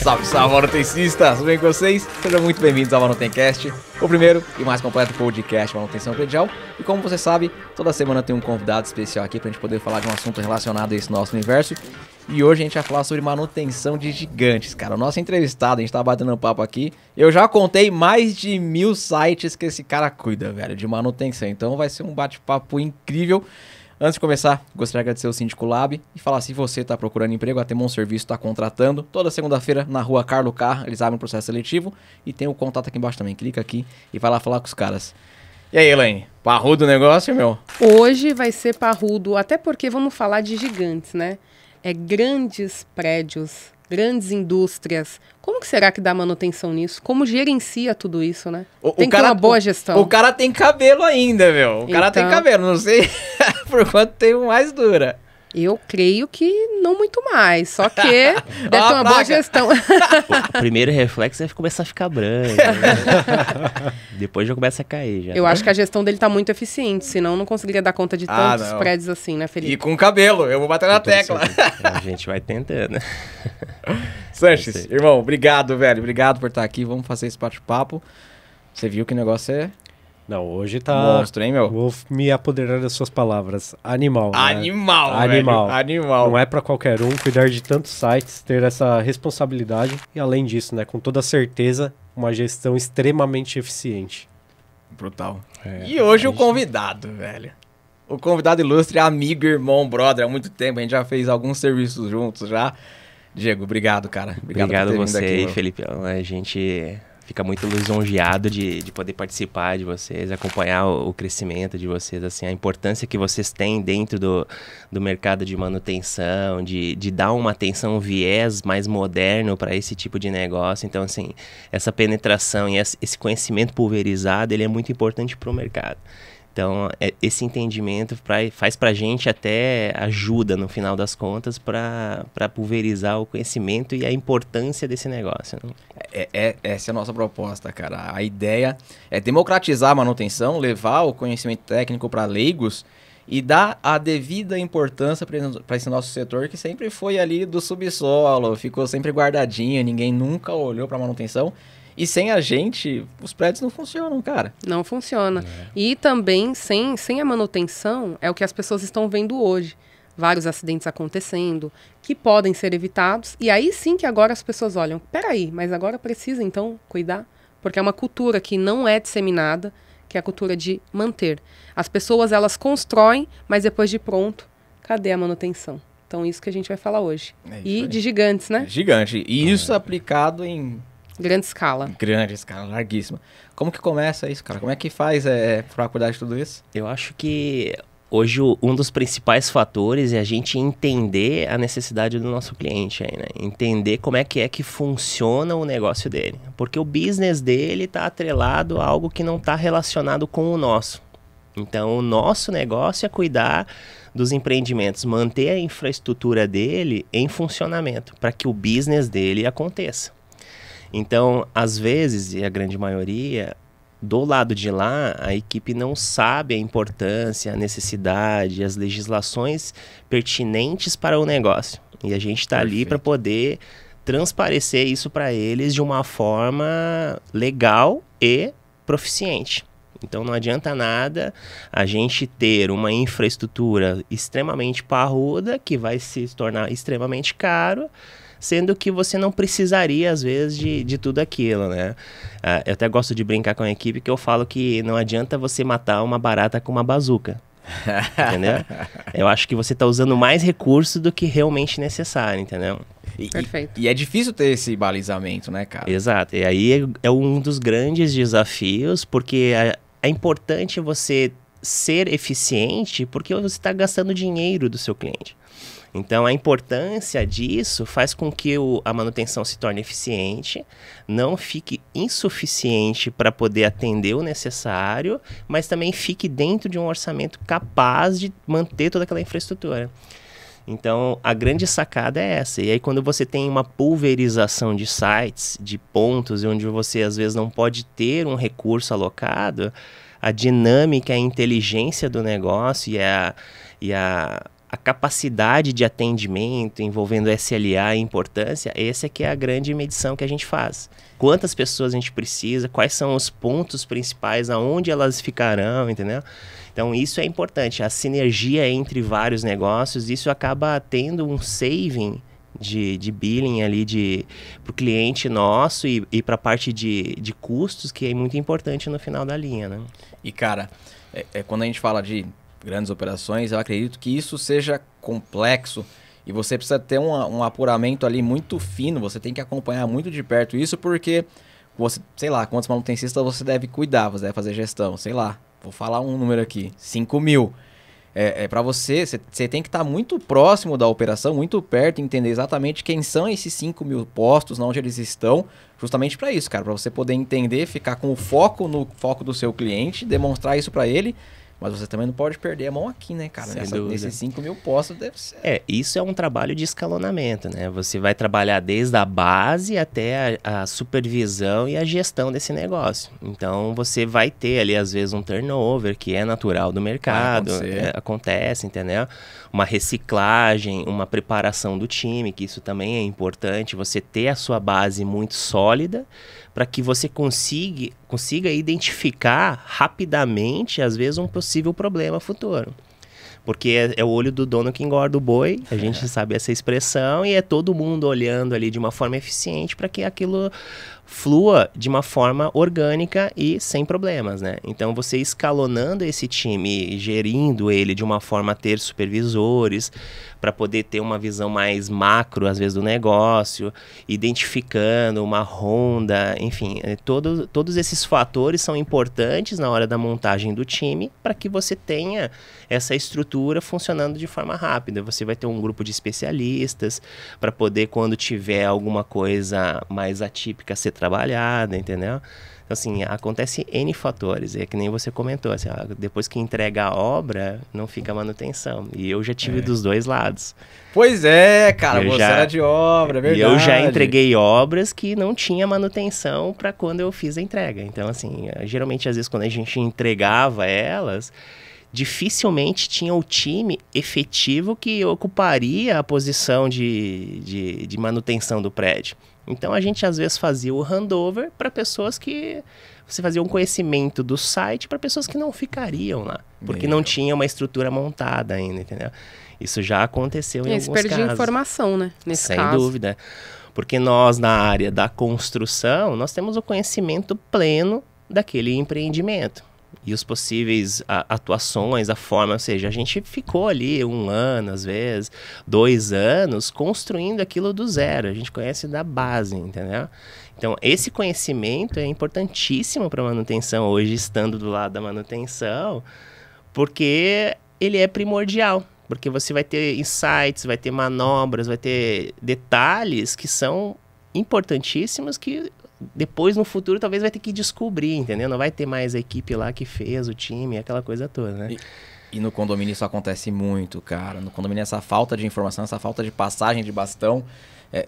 Salve, salve, manutencistas! Tudo bem com vocês? Sejam muito bem-vindos ao Manutencast, o primeiro e mais completo podcast de manutenção predial. E como você sabe, toda semana tem um convidado especial aqui pra gente poder falar de um assunto relacionado a esse nosso universo. E hoje a gente vai falar sobre manutenção de gigantes, cara. O nosso entrevistado, a gente tá batendo um papo aqui. Eu já contei mais de 1000 sites que esse cara cuida, velho, de manutenção. Então vai ser um bate-papo incrível. Antes de começar, gostaria de agradecer o Síndico Lab e falar se você está procurando emprego, a Temon Serviço está contratando. Toda segunda-feira na rua Carlo Carr, eles abrem um processo seletivo e tem o contato aqui embaixo também. Clica aqui e vai lá falar com os caras. E aí, Elaine, parrudo o negócio, meu? Hoje vai ser parrudo, até porque vamos falar de gigantes, né? É grandes prédios, grandes indústrias. Como que será que dá manutenção nisso? Como gerencia tudo isso, né? Tem que ter uma boa gestão. O cara tem cabelo ainda, meu. O cara tem cabelo, não sei por quanto tempo mais dura. Eu creio que não muito mais, só que deve ter uma boa gestão. O primeiro reflexo é começar a ficar branco, né? Depois já começa a cair. Já. Eu acho que a gestão dele tá muito eficiente, senão não conseguiria dar conta de tantos prédios assim, né, Felipe? E com cabelo, eu vou bater na tecla. A gente vai tentando. Sanches, irmão, obrigado, velho. Obrigado por estar aqui. Vamos fazer esse bate-papo. Você viu que o negócio é... Não, hoje tá... monstro, hein, meu? Vou me apoderar das suas palavras. Animal, né? Animal, Animal. Velho. Animal. Não é pra qualquer um cuidar de tantos sites, ter essa responsabilidade. E além disso, né, com toda certeza, uma gestão extremamente eficiente. Brutal. E hoje o convidado, velho. O convidado ilustre é amigo, irmão, brother, há muito tempo. A gente já fez alguns serviços juntos já. Diego, obrigado, cara. Obrigado a você aí, Felipe. A gente... fica muito lisonjeado de poder participar de vocês, acompanhar o crescimento de vocês, assim, a importância que vocês têm dentro do mercado de manutenção, de dar uma atenção, um viés mais moderno para esse tipo de negócio. Então, assim, essa penetração e esse conhecimento pulverizado, ele é muito importante para o mercado. Então, esse entendimento faz pra gente até ajuda, no final das contas, para pulverizar o conhecimento e a importância desse negócio. Né? Essa é a nossa proposta, cara. A ideia é democratizar a manutenção, levar o conhecimento técnico para leigos e dar a devida importância para esse nosso setor que sempre foi ali do subsolo, ficou sempre guardadinho, ninguém nunca olhou para manutenção. E sem a gente, os prédios não funcionam, cara. Não funciona. E também, sem a manutenção, é o que as pessoas estão vendo hoje. Vários acidentes acontecendo, que podem ser evitados. E aí sim que agora as pessoas olham, peraí, mas agora precisa então cuidar? Porque é uma cultura que não é disseminada, que é a cultura de manter. As pessoas, elas constroem, mas depois de pronto, cadê a manutenção? Então isso que a gente vai falar hoje. E de gigantes, né? Gigante. E isso aplicado em... grande escala. Grande escala, larguíssima. Como que começa isso, cara? Como é que faz pra cuidar de tudo isso? Eu acho que hoje um dos principais fatores é a gente entender a necessidade do nosso cliente aí, né? Entender como é que funciona o negócio dele. Porque o business dele está atrelado a algo que não está relacionado com o nosso. Então, o nosso negócio é cuidar dos empreendimentos, manter a infraestrutura dele em funcionamento, para que o business dele aconteça. Então, às vezes, e a grande maioria, do lado de lá, a equipe não sabe a importância, a necessidade, as legislações pertinentes para o negócio. E a gente está ali para poder transparecer isso para eles de uma forma legal e proficiente. Então, não adianta nada a gente ter uma infraestrutura extremamente parruda, que vai se tornar extremamente caro, sendo que você não precisaria, às vezes, de tudo aquilo, né? Eu até gosto de brincar com a equipe que eu falo que não adianta você matar uma barata com uma bazuca. Entendeu? Eu acho que você está usando mais recursos do que realmente necessário, entendeu? Perfeito. E é difícil ter esse balizamento, né, cara? Exato. E aí é um dos grandes desafios, porque é importante você ser eficiente, porque você está gastando dinheiro do seu cliente. Então, a importância disso faz com que a manutenção se torne eficiente, não fique insuficiente para poder atender o necessário, mas também fique dentro de um orçamento capaz de manter toda aquela infraestrutura. Então, a grande sacada é essa. E aí, quando você tem uma pulverização de sites, de pontos, onde você, às vezes, não pode ter um recurso alocado, a dinâmica, a inteligência do negócio e a a capacidade de atendimento envolvendo SLA e importância, essa é que é a grande medição que a gente faz. Quantas pessoas a gente precisa, quais são os pontos principais, aonde elas ficarão, entendeu? Então isso é importante, a sinergia entre vários negócios, isso acaba tendo um saving de billing ali para o cliente nosso e para a parte de custos, que é muito importante no final da linha, né? E cara, quando a gente fala de grandes operações, eu acredito que isso seja complexo e você precisa ter um apuramento ali muito fino, você tem que acompanhar muito de perto isso, porque você, sei lá, quantos manutencistas você deve cuidar, você deve fazer gestão, sei lá, vou falar um número aqui, 5.000. Para você tem que estar muito próximo da operação, muito perto, entender exatamente quem são esses 5.000 postos, onde eles estão, justamente para isso, cara, para você poder entender, ficar com o foco no foco do seu cliente, demonstrar isso para ele. Mas você também não pode perder a mão aqui, né, cara? Nesses 5.000 postos deve ser. Isso é um trabalho de escalonamento, né? Você vai trabalhar desde a base até a supervisão e a gestão desse negócio. Então, você vai ter ali, às vezes, um turnover, que é natural do mercado. Acontece, entendeu? Uma reciclagem, uma preparação do time, que isso também é importante. Você ter a sua base muito sólida, para que você consiga identificar rapidamente, às vezes, um possível problema futuro. Porque é o olho do dono que engorda o boi, a gente sabe essa expressão, e é todo mundo olhando ali de uma forma eficiente para que aquilo flua de uma forma orgânica e sem problemas, né? Então, você escalonando esse time, gerindo ele de uma forma a ter supervisores, para poder ter uma visão mais macro, às vezes, do negócio, identificando uma ronda, enfim, todos esses fatores são importantes na hora da montagem do time, para que você tenha essa estrutura funcionando de forma rápida. Você vai ter um grupo de especialistas para poder, quando tiver alguma coisa mais atípica, ser trabalhada, entendeu? Então, assim, acontece N fatores, é que nem você comentou, assim, depois que entrega a obra, não fica manutenção, e eu já tive dos dois lados. Pois é, cara, você era de obra, é verdade. E eu já entreguei obras que não tinha manutenção para quando eu fiz a entrega, então, assim, geralmente, às vezes, quando a gente entregava elas, dificilmente tinha o time efetivo que ocuparia a posição de manutenção do prédio. Então, a gente às vezes fazia o handover para pessoas que... Você fazia um conhecimento do site para pessoas que não ficariam lá, porque não tinha uma estrutura montada ainda, entendeu? Isso já aconteceu em alguns casos. Perdia informação, né? Nesse caso. Sem dúvida. Porque nós, na área da construção, nós temos o conhecimento pleno daquele empreendimento. E os possíveis atuações, a forma, ou seja, a gente ficou ali 1 ano, às vezes, 2 anos, construindo aquilo do zero. A gente conhece da base, entendeu? Então, esse conhecimento é importantíssimo para a manutenção, hoje estando do lado da manutenção, porque ele é primordial. Porque você vai ter insights, vai ter manobras, vai ter detalhes que são importantíssimos que... depois, no futuro, talvez vai ter que descobrir, entendeu? Não vai ter mais a equipe lá que fez o time, aquela coisa toda, né? E no condomínio isso acontece muito, cara. No condomínio essa falta de informação, essa falta de passagem de bastão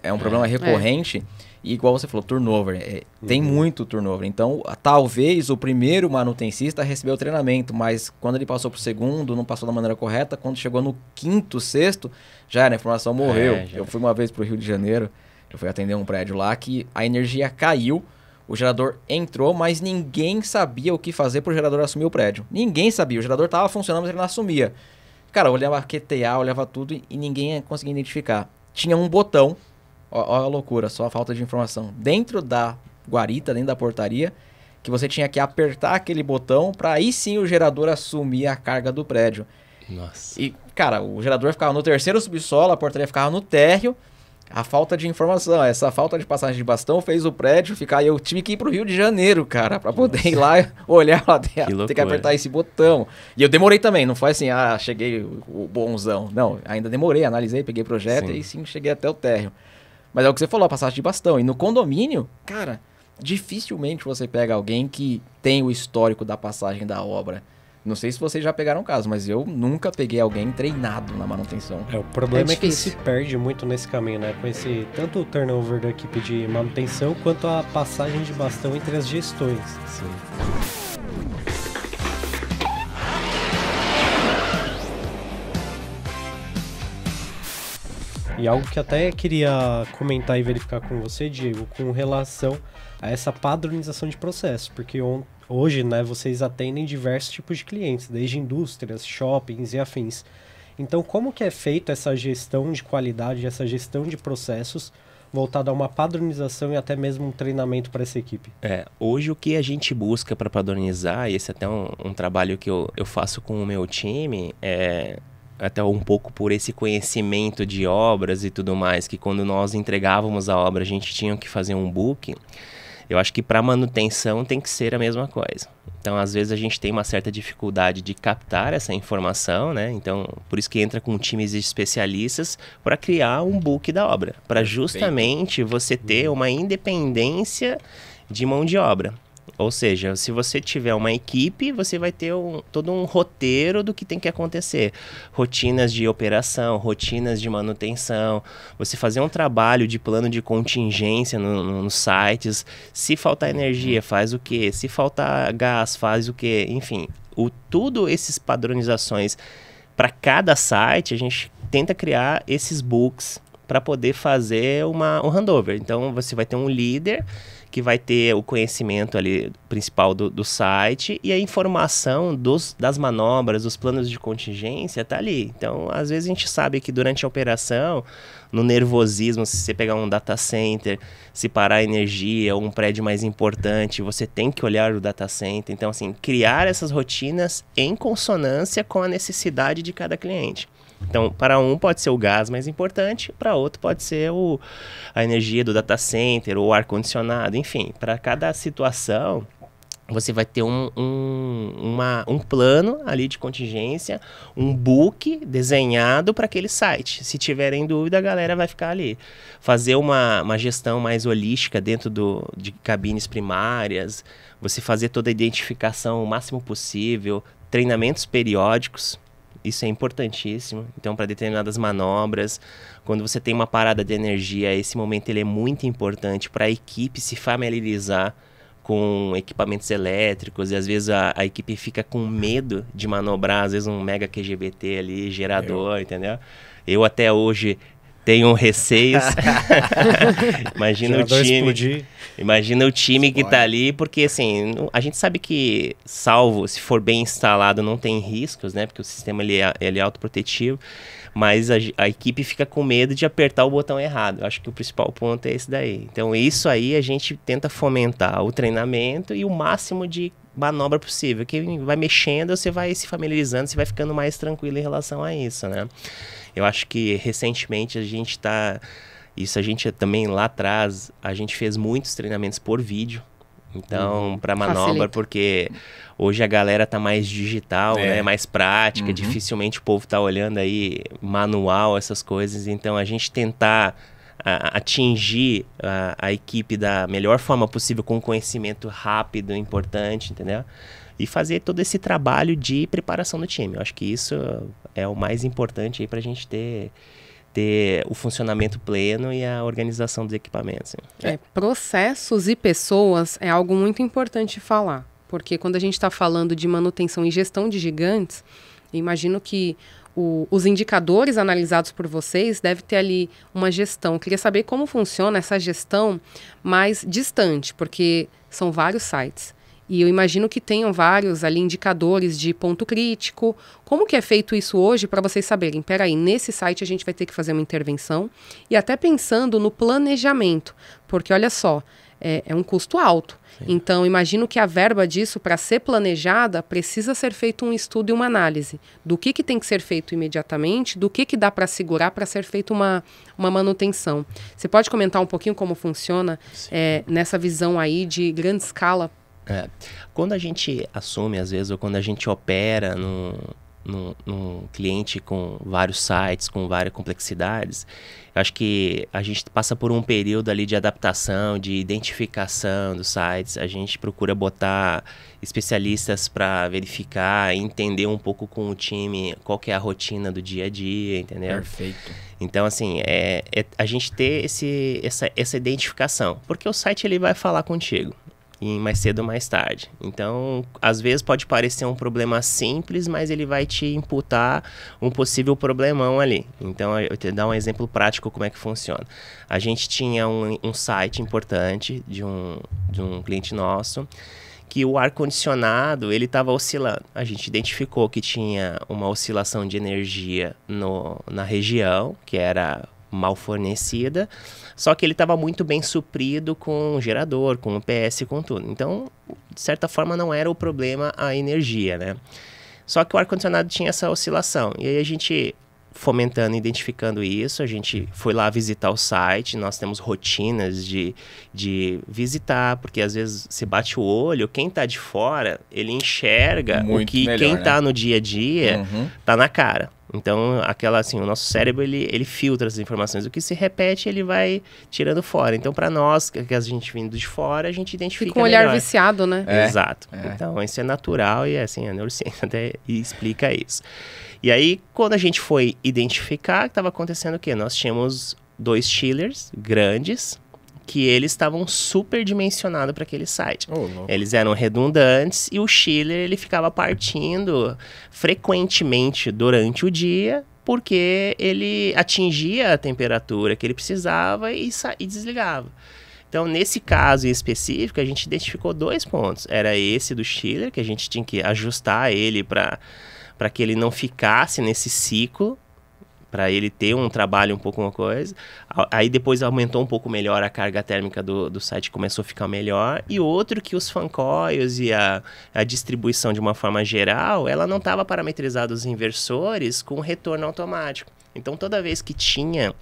é um problema recorrente. E igual você falou, turnover. Tem muito turnover. Então, talvez o primeiro manutencista recebeu o treinamento, mas quando ele passou pro segundo, não passou da maneira correta. Quando chegou no 5º, 6º, já era, a informação morreu. Eu fui uma vez pro Rio de Janeiro, eu fui atender um prédio lá que a energia caiu, o gerador entrou, mas ninguém sabia o que fazer pro gerador assumir o prédio. Ninguém sabia, o gerador tava funcionando, mas ele não assumia. Cara, eu olhava QTA, olhava tudo e ninguém conseguia identificar. Tinha um botão, olha a loucura, só a falta de informação, dentro da guarita, dentro da portaria, que você tinha que apertar aquele botão para aí sim o gerador assumir a carga do prédio. Nossa. E, cara, o gerador ficava no 3º subsolo, a portaria ficava no térreo. A falta de informação, essa falta de passagem de bastão fez o prédio ficar... Eu tive que ir pro Rio de Janeiro, cara, pra poder ir lá, olhar lá dentro, ter que apertar esse botão. E eu demorei também, não foi assim, cheguei o bonzão. Não, ainda demorei, analisei, peguei projeto e sim, cheguei até o térreo. Mas é o que você falou, a passagem de bastão. E no condomínio, cara, dificilmente você pega alguém que tem o histórico da passagem da obra. Não sei se vocês já pegaram caso, mas eu nunca peguei alguém treinado na manutenção. O problema é que se perde muito nesse caminho, né? Com esse tanto o turnover da equipe de manutenção, quanto a passagem de bastão entre as gestões. Sim. E algo que até queria comentar e verificar com você, Diego, com relação a essa padronização de processo, porque hoje, né, vocês atendem diversos tipos de clientes, desde indústrias, shoppings e afins. Então, como que é feita essa gestão de qualidade, essa gestão de processos voltada a uma padronização e até mesmo um treinamento para essa equipe? Hoje o que a gente busca para padronizar, e esse é até um trabalho que eu faço com o meu time, até um pouco por esse conhecimento de obras e tudo mais, que quando nós entregávamos a obra a gente tinha que fazer um book. Eu acho que para manutenção tem que ser a mesma coisa. Então, às vezes, a gente tem uma certa dificuldade de captar essa informação, né? Então, por isso que entra com times de especialistas para criar um book da obra, para justamente você ter uma independência de mão de obra. Ou seja, se você tiver uma equipe, você vai ter todo um roteiro do que tem que acontecer. Rotinas de operação, rotinas de manutenção. Você fazer um trabalho de plano de contingência nos sites. Se faltar energia, faz o quê? Se faltar gás, faz o quê? Enfim, tudo esses padronizações para cada site, a gente tenta criar esses books para poder fazer um handover. Então, você vai ter um líder que vai ter o conhecimento ali principal do site e a informação das manobras, dos planos de contingência está ali. Então, às vezes a gente sabe que durante a operação, no nervosismo, se você pegar um data center, se parar a energia, ou um prédio mais importante, você tem que olhar o data center. Então, assim, criar essas rotinas em consonância com a necessidade de cada cliente. Então, para um pode ser o gás mais importante, para outro pode ser a energia do data center ou o ar-condicionado, enfim. Para cada situação, você vai ter um plano ali de contingência, um book desenhado para aquele site. Se tiverem dúvida, a galera vai ficar ali. Fazer uma gestão mais holística dentro de cabines primárias, você fazer toda a identificação o máximo possível, treinamentos periódicos. Isso é importantíssimo. Então, para determinadas manobras, quando você tem uma parada de energia, esse momento ele é muito importante para a equipe se familiarizar com equipamentos elétricos. E às vezes a equipe fica com medo de manobrar, às vezes um mega QGBT ali, gerador, entendeu? Eu até hoje tenho receios. Imagina o time. Explodir. Imagina o time que tá ali, porque assim, a gente sabe que, salvo se for bem instalado, não tem riscos, né? Porque o sistema ele é autoprotetivo, mas a equipe fica com medo de apertar o botão errado. Eu acho que o principal ponto é esse daí. Então, isso aí a gente tenta fomentar o treinamento e o máximo de manobra possível. Que vai mexendo, você vai se familiarizando, você vai ficando mais tranquilo em relação a isso, né? Eu acho que recentemente a gente isso a gente também lá atrás, a gente fez muitos treinamentos por vídeo. Então, para manobra, facilita. Porque hoje a galera tá mais digital, né? Mais prática, dificilmente o povo tá olhando aí manual, essas coisas. Então, a gente tentar atingir a equipe da melhor forma possível com conhecimento rápido, importante, entendeu? E fazer todo esse trabalho de preparação do time. Eu acho que isso é o mais importante aí para a gente ter o funcionamento pleno e a organização dos equipamentos. Processos e pessoas é algo muito importante falar, porque quando a gente está falando de manutenção e gestão de gigantes, eu imagino que os indicadores analisados por vocês devem ter ali uma gestão. Eu queria saber como funciona essa gestão mais distante, porque são vários sites. E eu imagino que tenham vários ali indicadores de ponto crítico. Como que é feito isso hoje para vocês saberem? Peraí, nesse site a gente vai ter que fazer uma intervenção. E até pensando no planejamento, porque olha só, é um custo alto. Sim. Então, imagino que a verba disso, para ser planejada, precisa ser feito um estudo e uma análise do que tem que ser feito imediatamente, do que dá para segurar para ser feita uma manutenção. Você pode comentar um pouquinho como funciona nessa visão aí de grande escala? Quando a gente assume, às vezes, ou quando a gente opera num cliente com vários sites, com várias complexidades, eu acho que a gente passa por um período ali de adaptação, de identificação dos sites. A gente procura botar especialistas para verificar, entender um pouco com o time qual que é a rotina do dia a dia, entendeu? Perfeito. Então, assim, a gente ter essa identificação, porque o site ele vai falar contigo. e mais cedo ou mais tarde. Então, às vezes pode parecer um problema simples, mas ele vai te imputar um possível problemão ali. Então, eu te dar um exemplo prático como é que funciona. A gente tinha um site importante de um cliente nosso, que o ar-condicionado ele estava oscilando. A gente identificou que tinha uma oscilação de energia na região, que era mal fornecida, só que ele estava muito bem suprido com o gerador, com o PS, com tudo. Então, de certa forma, não era o problema a energia, né? Só que o ar-condicionado tinha essa oscilação. E aí a gente, fomentando, identificando isso, a gente foi lá visitar o site. Nós temos rotinas de visitar, porque às vezes você bate o olho, quem está de fora, ele enxerga muito o que melhor, quem né? está no dia a dia tá na cara. Então, o nosso cérebro, ele filtra as informações. O que se repete, ele vai tirando fora. Então, para nós, que a gente vindo de fora, a gente identifica Fica um olhar melhor. viciado, né? Exato. Então, isso é natural e, assim, a neurociência até explica isso. E aí, quando a gente foi identificar, que estava acontecendo o quê? Nós tínhamos 2 chillers grandes, que eles estavam superdimensionados para aquele site. Eles eram redundantes e o chiller ele ficava partindo frequentemente durante o dia, porque ele atingia a temperatura que ele precisava e desligava. Então, nesse caso em específico, a gente identificou 2 pontos. Era esse do chiller, que a gente tinha que ajustar ele para que ele não ficasse nesse ciclo, para ele ter um trabalho um pouco uma coisa. Aí depois aumentou um pouco melhor a carga térmica do site, começou a ficar melhor. E outro que os fan coils e a distribuição de uma forma geral, ela não estava parametrizada os inversores com retorno automático. Então toda vez que tinha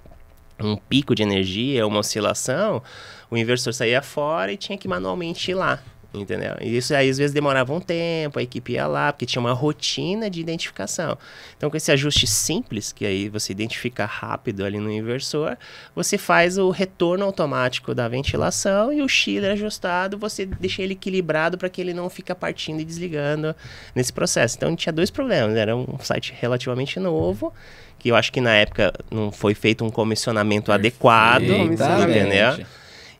um pico de energia, uma oscilação, o inversor saía fora e tinha que manualmente ir lá. Entendeu? E isso aí às vezes demorava um tempo, a equipe ia lá, porque tinha uma rotina de identificação. Então, com esse ajuste simples, que aí você identifica rápido ali no inversor, você faz o retorno automático da ventilação e o chiller ajustado, você deixa ele equilibrado para que ele não fique partindo e desligando nesse processo. Então, tinha 2 problemas. Era um site relativamente novo, que eu acho que na época não foi feito um comissionamento adequado, entendeu?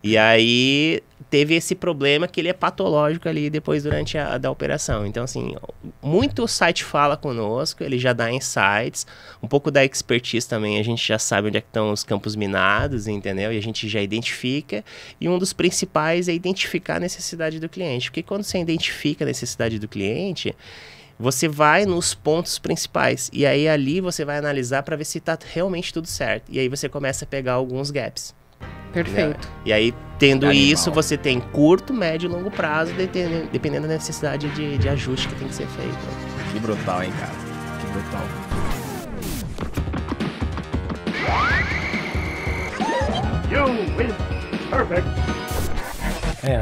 E aí teve esse problema que ele é patológico ali depois durante a operação. Então, assim, muito site fala conosco, ele já dá insights, um pouco da expertise também, a gente já sabe onde é que estão os campos minados, entendeu? E a gente já identifica. E um dos principais é identificar a necessidade do cliente. Porque quando você identifica a necessidade do cliente, você vai nos pontos principais. E aí ali você vai analisar para ver se está realmente tudo certo. E aí você começa a pegar alguns gaps. Perfeito. E aí, tendo isso, você tem curto, médio e longo prazo, dependendo da necessidade de ajuste que tem que ser feito. Que brutal, hein, cara? Que brutal. You win. Perfect.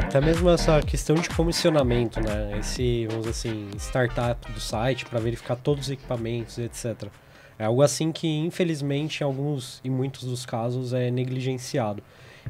Até mesmo essa questão de comissionamento, né? Esse, vamos dizer assim, startup do site para verificar todos os equipamentos, etc. É algo assim que, infelizmente, em muitos dos casos, é negligenciado.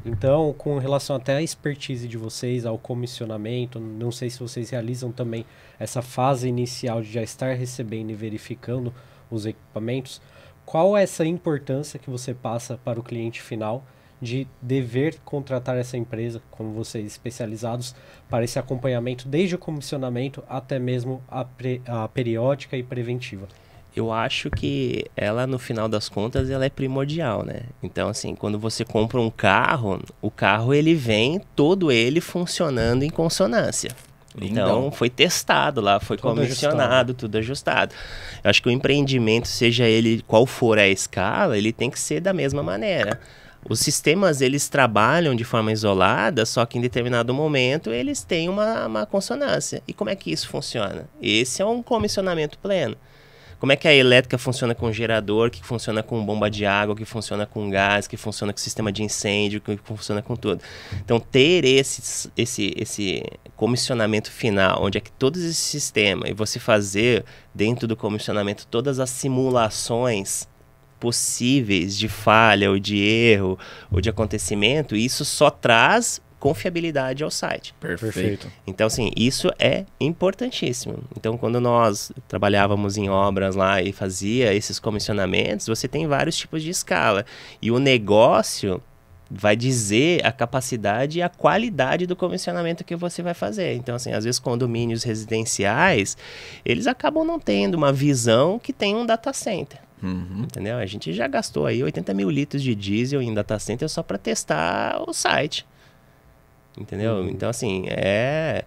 Então, com relação até à expertise de vocês, ao comissionamento, não sei se vocês realizam também essa fase inicial de já estar recebendo e verificando os equipamentos, qual é essa importância que você passa para o cliente final de dever contratar essa empresa, como vocês especializados, para esse acompanhamento desde o comissionamento até mesmo a periódica e preventiva? Eu acho que ela, no final das contas, ela é primordial, né? Então, assim, quando você compra um carro, o carro ele vem todo ele funcionando em consonância. Então, foi testado lá, foi comissionado, tudo ajustado. Eu acho que o empreendimento, seja ele qual for a escala, ele tem que ser da mesma maneira. Os sistemas, eles trabalham de forma isolada, só que em determinado momento eles têm uma consonância. E como é que isso funciona? Esse é um comissionamento pleno. Como é que a elétrica funciona com gerador, que funciona com bomba de água, que funciona com gás, que funciona com sistema de incêndio, que funciona com tudo. Então, ter esse comissionamento final, onde é que todos esses sistemas, e você fazer dentro do comissionamento todas as simulações possíveis de falha, ou de erro, ou de acontecimento, isso só traz confiabilidade ao site. Perfeito. Então, assim, isso é importantíssimo. Então, quando nós trabalhávamos em obras lá e fazia esses comissionamentos, você tem vários tipos de escala. E o negócio vai dizer a capacidade e a qualidade do comissionamento que você vai fazer. Então, assim, às vezes condomínios residenciais, eles acabam não tendo uma visão que tem um data center. Entendeu? A gente já gastou aí 80 mil litros de diesel em data center só para testar o site. Entendeu? Então, assim, é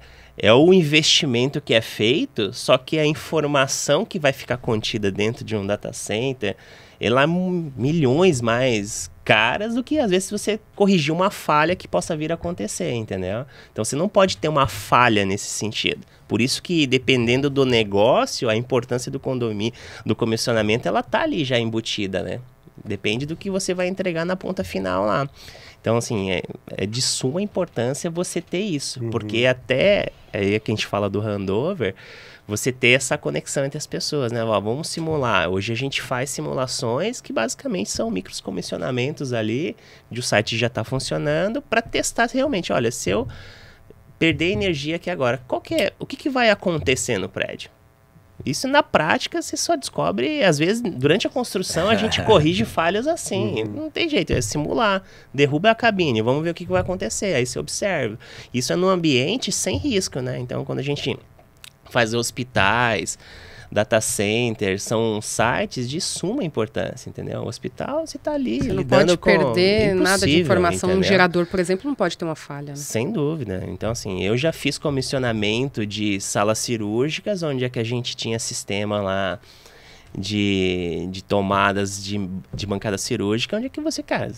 o investimento que é feito, só que a informação que vai ficar contida dentro de um data center, ela é milhões mais caras do que, às vezes, você corrigir uma falha que possa vir a acontecer, entendeu? Então, você não pode ter uma falha nesse sentido. Por isso que, dependendo do negócio, a importância do condomínio, do comissionamento, ela tá ali já embutida, né? Depende do que você vai entregar na ponta final lá. Então, assim, é de suma importância você ter isso. Porque até, aí que a gente fala do handover, você ter essa conexão entre as pessoas, né? Ó, vamos simular. Hoje a gente faz simulações que basicamente são micros comissionamentos ali, de o site já está funcionando, para testar realmente, olha, se eu perder energia aqui agora, o que vai acontecer no prédio? Isso na prática você só descobre, às vezes, durante a construção a gente corrige falhas assim. Não tem jeito, é simular. Derruba a cabine, vamos ver o que vai acontecer. Aí você observa. Isso é num ambiente sem risco, né? Então, quando a gente faz hospitais, data centers, são sites de suma importância, entendeu? O hospital, você está ali você não lidando pode perder nada de informação. Entendeu? Um gerador, por exemplo, não pode ter uma falha, né? Sem dúvida. Então, assim, eu já fiz comissionamento de salas cirúrgicas, onde é que a gente tinha sistema lá de tomadas de bancada cirúrgica, onde é que você, cara,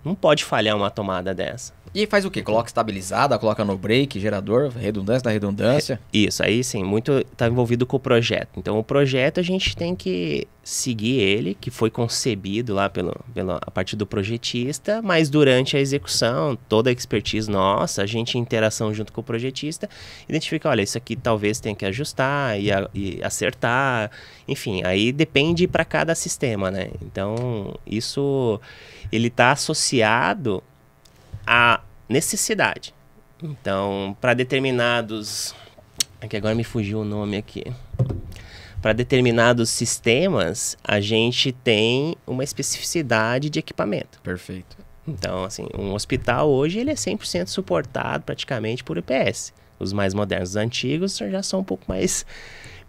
não pode falhar uma tomada dessa. E faz o quê? Coloca estabilizada, coloca no break, gerador, redundância da redundância? Isso, aí sim, muito está envolvido com o projeto. Então, o projeto a gente tem que seguir ele, que foi concebido lá a partir do projetista, mas durante a execução, toda a expertise nossa, a gente em interação junto com o projetista, identifica, olha, isso aqui talvez tenha que ajustar e acertar, enfim, aí depende para cada sistema, né? Então, isso, ele está associado a necessidade. Então, para determinados... Aqui agora me fugiu o nome aqui. Para determinados sistemas, a gente tem uma especificidade de equipamento. Perfeito. Então, assim, um hospital hoje ele é 100% suportado praticamente por UPS. Os mais modernos, os antigos, já são um pouco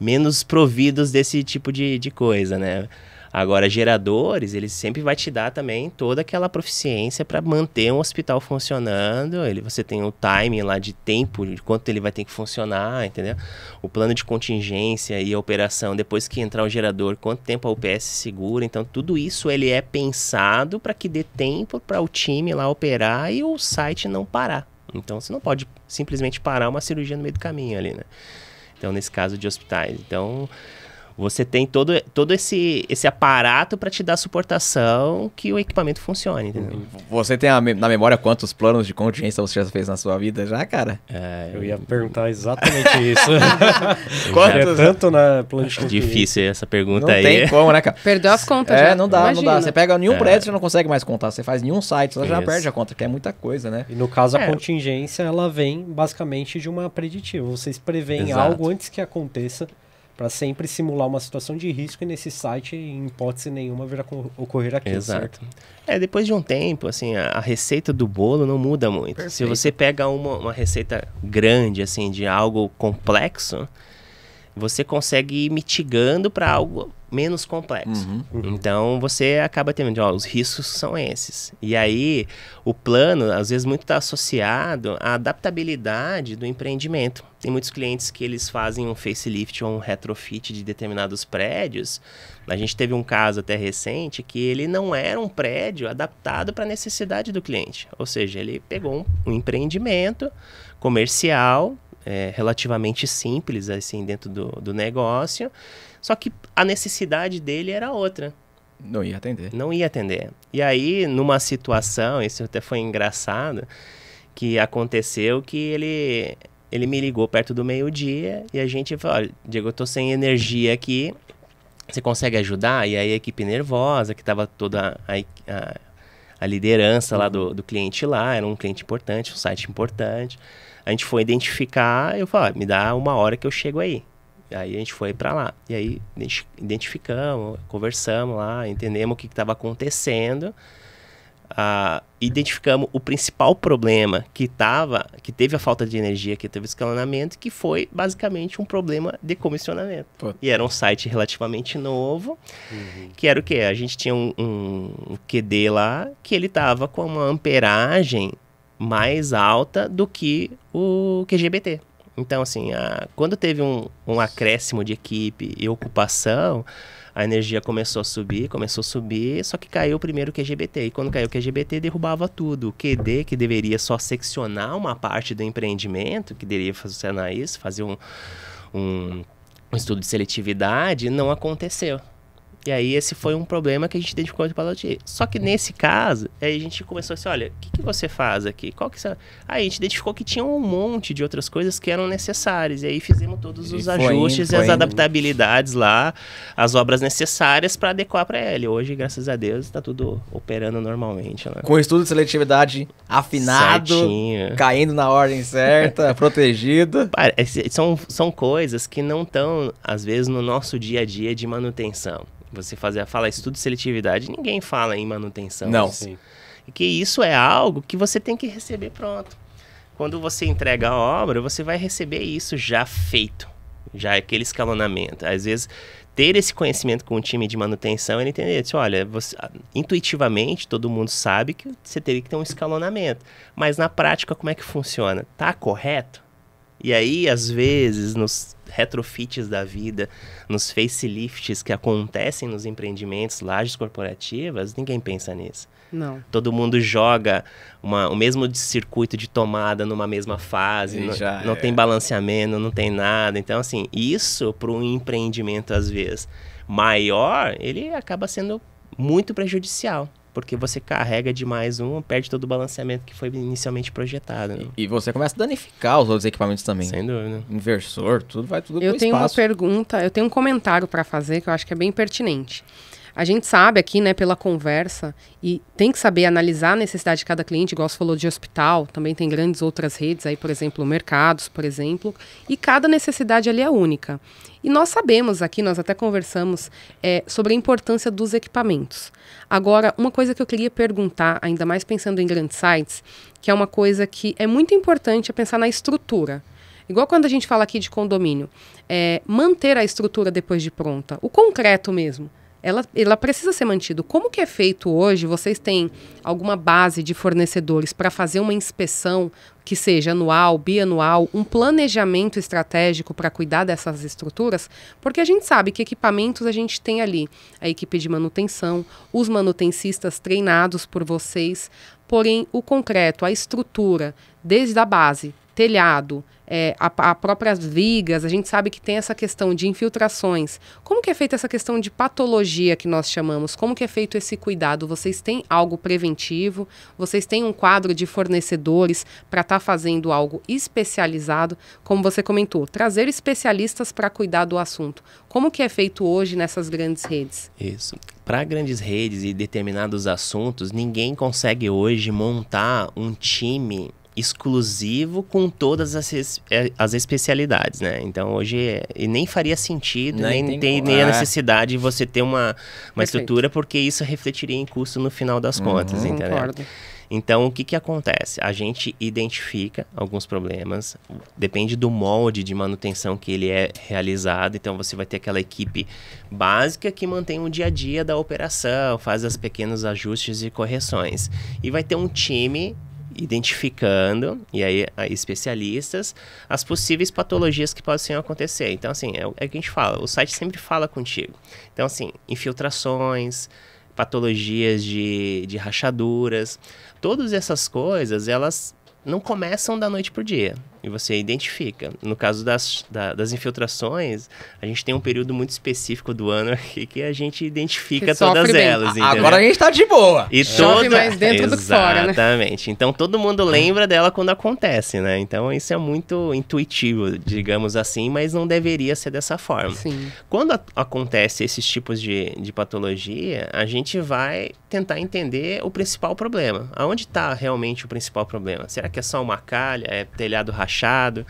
menos providos desse tipo de coisa, né? Agora, geradores, eles sempre vai te dar também toda aquela proficiência para manter um hospital funcionando. Você tem o timing lá de tempo, de quanto ele vai ter que funcionar, entendeu? O plano de contingência e a operação, depois que entrar o gerador, quanto tempo a UPS segura. Então, tudo isso ele é pensado para que dê tempo para o time lá operar e o site não parar. Então, você não pode simplesmente parar uma cirurgia no meio do caminho ali, né? Então, nesse caso de hospitais. Então... você tem todo esse aparato para te dar suportação que o equipamento funcione, entendeu? Você tem na memória quantos planos de contingência você já fez na sua vida já, cara? Eu ia perguntar exatamente isso. Quantos? Tanto na plano de contingência. Difícil essa pergunta não aí. Não tem como, né, cara? Perdeu as contas já. Não dá. Você pega nenhum prédio, você não consegue mais contar. Você faz nenhum site, você já perde a conta, que é muita coisa, né? E no caso, a contingência, ela vem basicamente de uma preditiva. Vocês preveem algo antes que aconteça, para sempre simular uma situação de risco e nesse site, em hipótese nenhuma, vir a ocorrer aquilo, Exato. certo? Depois de um tempo, assim, a receita do bolo não muda muito. Perfeito. Se você pega uma receita grande, assim, de algo complexo, você consegue ir mitigando para algo menos complexo. Então, você acaba tendo, os riscos são esses. E aí, o plano, às vezes, muito está associado à adaptabilidade do empreendimento. Tem muitos clientes que eles fazem um facelift ou um retrofit de determinados prédios. A gente teve um caso até recente que ele não era um prédio adaptado para a necessidade do cliente. Ou seja, ele pegou um empreendimento comercial, relativamente simples assim dentro do negócio, só que a necessidade dele era outra. Não ia atender. Não ia atender. E aí, numa situação, isso até foi engraçado, que aconteceu que ele me ligou perto do meio-dia e a gente falou, olha, Diego, eu tô sem energia aqui, você consegue ajudar? E aí a equipe nervosa, que estava toda a liderança lá do cliente lá, era um cliente importante, um site importante. A gente foi identificar, eu falei, me dá 1 hora que eu chego aí. Aí a gente foi para lá. E aí identificamos, conversamos lá, entendemos o que estava acontecendo. identificamos o principal problema que teve a falta de energia, que teve escalonamento, que foi basicamente um problema de comissionamento. E era um site relativamente novo, que era o quê? A gente tinha um QD lá, que ele estava com uma amperagem mais alta do que o QGBT. Então, assim, quando teve um acréscimo de equipe e ocupação, a energia começou a subir, só que caiu primeiro o QGBT. E quando caiu o QGBT, derrubava tudo. O QD, que deveria só seccionar uma parte do empreendimento, que deveria funcionar isso, fazer um estudo de seletividade, não aconteceu. E aí esse foi um problema que a gente identificou de patologia. Só que nesse caso, aí a gente começou assim, olha, o que você faz aqui? Aí a gente identificou que tinha um monte de outras coisas que eram necessárias. E aí fizemos todos os ajustes e as adaptabilidades lá, as obras necessárias para adequar para ele. Hoje, graças a Deus, está tudo operando normalmente. Né? Com o estudo de seletividade afinado, certinho, caindo na ordem certa, protegido. São coisas que não estão, às vezes, no nosso dia a dia de manutenção. Você fala estudo de seletividade, ninguém fala em manutenção. Não. Assim. E que isso é algo que você tem que receber pronto. Quando você entrega a obra, você vai receber isso já feito. Já aquele escalonamento. Às vezes, ter esse conhecimento com o time de manutenção, ele entender, olha, intuitivamente, todo mundo sabe que você teria que ter um escalonamento. Mas na prática, como é que funciona? Tá correto? E aí, às vezes, nos retrofits da vida, nos facelifts que acontecem nos empreendimentos, lajes corporativas, ninguém pensa nisso. Não. Todo mundo joga o mesmo circuito de tomada numa mesma fase, não tem balanceamento, não tem nada. Então, assim, isso para um empreendimento, às vezes, maior, ele acaba sendo muito prejudicial. Porque você carrega demais perde todo o balanceamento que foi inicialmente projetado. Né? E você começa a danificar os outros equipamentos também. Sem dúvida. Inversor, tudo vai tudo pro espaço. Eu tenho uma pergunta, eu tenho um comentário para fazer que eu acho que é bem pertinente. A gente sabe aqui, né, pela conversa, e tem que saber analisar a necessidade de cada cliente, igual você falou de hospital, também tem grandes outras redes aí, por exemplo, mercados, por exemplo, e cada necessidade ali é única. E nós sabemos aqui, nós até conversamos sobre a importância dos equipamentos. Agora, uma coisa que eu queria perguntar, ainda mais pensando em grandes sites, que é uma coisa que é muito importante, é pensar na estrutura. Igual quando a gente fala aqui de condomínio, manter a estrutura depois de pronta, o concreto mesmo. Ela precisa ser mantida. Como que é feito hoje? Vocês têm alguma base de fornecedores para fazer uma inspeção que seja anual, bianual, um planejamento estratégico para cuidar dessas estruturas? Porque a gente sabe que equipamentos a gente tem ali. A equipe de manutenção, os manutencistas treinados por vocês. Porém, o concreto, a estrutura, desde a base, telhado, a próprias vigas, a gente sabe que tem essa questão de infiltrações. Como que é feita essa questão de patologia que nós chamamos? Como que é feito esse cuidado? Vocês têm algo preventivo? Vocês têm um quadro de fornecedores para estar fazendo algo especializado? Como você comentou, trazer especialistas para cuidar do assunto. Como que é feito hoje nessas grandes redes? Isso. Para grandes redes e determinados assuntos, ninguém consegue hoje montar um time exclusivo com todas as especialidades, né? Então, hoje, nem faria sentido, nem tem a necessidade de você ter uma estrutura, porque isso refletiria em custo no final das contas, entendeu? Concordo. Então, o que acontece? A gente identifica alguns problemas, depende do molde de manutenção que ele é realizado, então você vai ter aquela equipe básica que mantém o dia a dia da operação, faz os pequenos ajustes e correções. E vai ter um time identificando, e aí especialistas, as possíveis patologias que possam acontecer. Então, assim, é o que a gente fala, o site sempre fala contigo. Então, assim, infiltrações, patologias de rachaduras, todas essas coisas, elas não começam da noite para o dia. E você identifica. No caso das infiltrações, a gente tem um período muito específico do ano aqui que a gente identifica todas elas. Agora a gente tá de boa. E chove mais dentro do que fora, né? Exatamente. Então todo mundo lembra dela quando acontece, né? Então isso é muito intuitivo, digamos assim, mas não deveria ser dessa forma. Sim. Quando acontece esses tipos de patologia, a gente vai tentar entender o principal problema. Aonde está realmente o principal problema? Será que é só uma calha? É telhado rachado? fechado.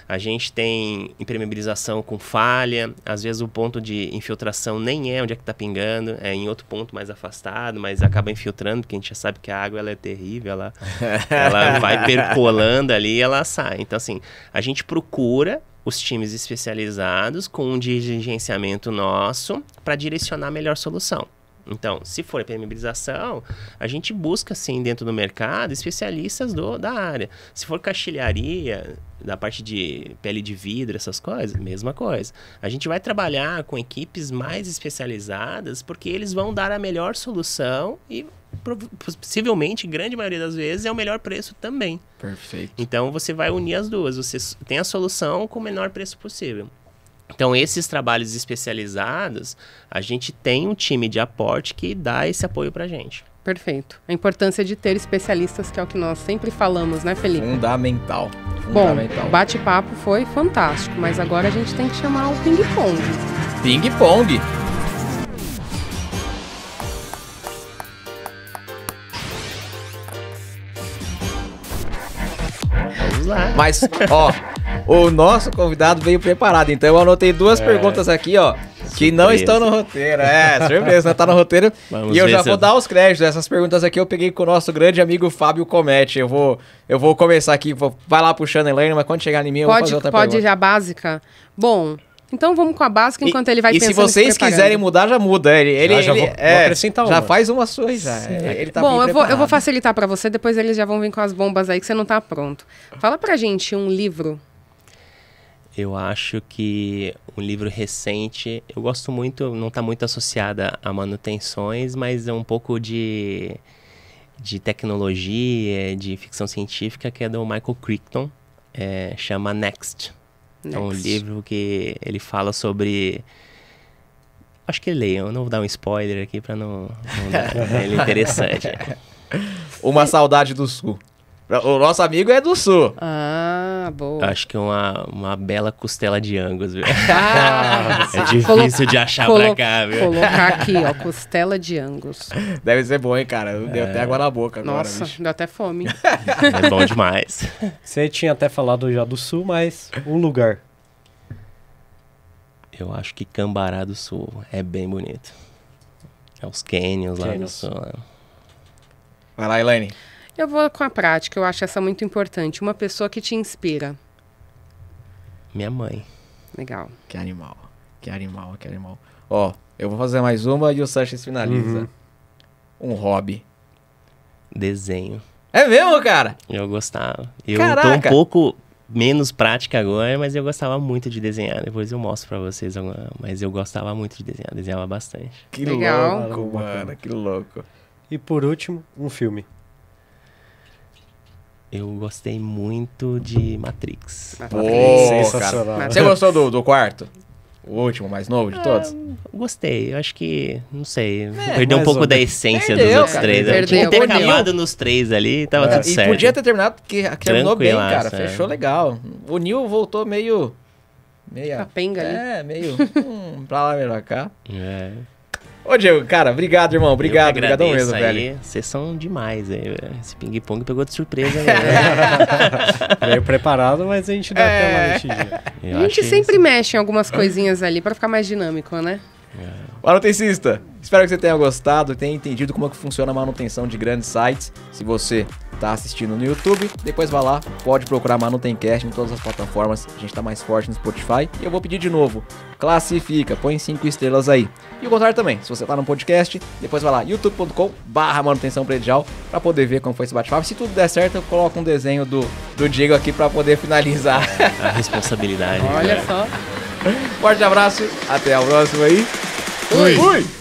A gente tem impermeabilização com falha. Às vezes o ponto de infiltração nem é onde é que está pingando, é em outro ponto mais afastado, mas acaba infiltrando, porque a gente já sabe que a água ela é terrível, ela vai percolando ali e ela sai. Então, assim, a gente procura os times especializados com um dirigenciamento nosso para direcionar a melhor solução. Então, se for impermeabilização, a gente busca, sim, dentro do mercado, especialistas da área. Se for caixilharia, da parte de pele de vidro, essas coisas, mesma coisa. A gente vai trabalhar com equipes mais especializadas, porque eles vão dar a melhor solução e, possivelmente, grande maioria das vezes, é o melhor preço também. Perfeito. Então, você vai unir as duas. Você tem a solução com o menor preço possível. Então, esses trabalhos especializados, a gente tem um time de aporte que dá esse apoio pra gente. Perfeito. A importância de ter especialistas, que é o que nós sempre falamos, né, Felipe? Fundamental. Bom, o bate-papo foi fantástico, mas agora a gente tem que chamar o ping-pong. Ping-pong. Vamos lá. Mas, ó, o nosso convidado veio preparado, então eu anotei duas perguntas aqui, ó, que não estão no roteiro. Surpresa, não tá no roteiro. Vamos e eu ver já se vou dar os créditos. Essas perguntas aqui eu peguei com o nosso grande amigo Fábio Cometti. Eu vou começar aqui, vai lá puxando a Elaine, mas quando chegar em mim eu vou fazer outra pergunta. Pode a básica? Bom, então vamos com a básica enquanto ele vai pensando. E se vocês quiserem mudar, já muda. Já vou acrescentar uma. Já faz uma sua aí já. Ele tá bom, bem eu vou facilitar pra você, depois eles já vão vir com as bombas aí que você não tá pronto. Fala pra gente um livro. Eu acho que um livro recente, eu gosto muito, não está muito associada a manutenções, mas é um pouco de tecnologia, de ficção científica, que é do Michael Crichton, chama Next. É um livro que ele fala sobre... Acho que leiam, eu não vou dar um spoiler aqui para não dar... Ele é interessante. Uma Saudade do Sul. O nosso amigo é do Sul. Ah, boa. Acho que é uma bela costela de Angus, viu? É difícil de achar pra cá, viu? Colocar aqui, ó, costela de Angus. Deve ser bom, hein, cara? Deu até água na boca agora. Nossa, bicho. deu até fome. É bom demais. Você tinha até falado já do Sul, mas um lugar. Eu acho que Cambará do Sul é bem bonito. É os canyons lá no sul. Vai lá, Elaine. Eu vou com a prática, eu acho essa muito importante. Uma pessoa que te inspira. Minha mãe. Legal. Que animal. Ó, eu vou fazer mais uma e o Sanches finaliza. Um hobby. Desenho. É mesmo, cara? Eu gostava. Eu Caraca. tô um pouco menos prática agora, mas eu gostava muito de desenhar. Depois eu mostro pra vocês, mas eu gostava muito de desenhar. Desenhava bastante. Que legal. Louco, mano. Que louco. E por último, um filme. Eu gostei muito de Matrix. Sensacional. Cara. Você gostou do quarto? O último, mais novo de todos? Gostei. Eu acho que, não sei, perdeu um pouco ou da menos. essência Perdeu, dos outros cara, três. perdeu. Tinha que ter Perdeu. acabado nos três ali, tava tudo E certo. podia ter terminado, porque terminou bem, cara. Tranquilaço, Fechou legal. O Nil voltou meio... Capenga ali. meio... pra lá, meio pra cá. É. Ô, Diego, cara, obrigado, irmão. Obrigadão mesmo, aí. velho. Vocês são demais, velho. Esse ping-pong pegou de surpresa. Veio preparado, mas a gente dá até uma mexidinha. A gente sempre mexe em algumas coisinhas ali pra ficar mais dinâmico, né? Manutencista, espero que você tenha gostado, tenha entendido como é que funciona a manutenção de grandes sites. Se você tá assistindo no YouTube, depois vai lá, pode procurar Manutencast em todas as plataformas. A gente tá mais forte no Spotify. E eu vou pedir de novo, classifica, põe 5 estrelas aí. E o contrário também, se você tá no podcast, depois vai lá, youtube.com/manutenção predial, pra poder ver como foi esse bate-papo. Se tudo der certo, eu coloco um desenho do Diego aqui pra poder finalizar. A responsabilidade. Olha né? só. Forte abraço, até a próxima aí. Fui. Fui.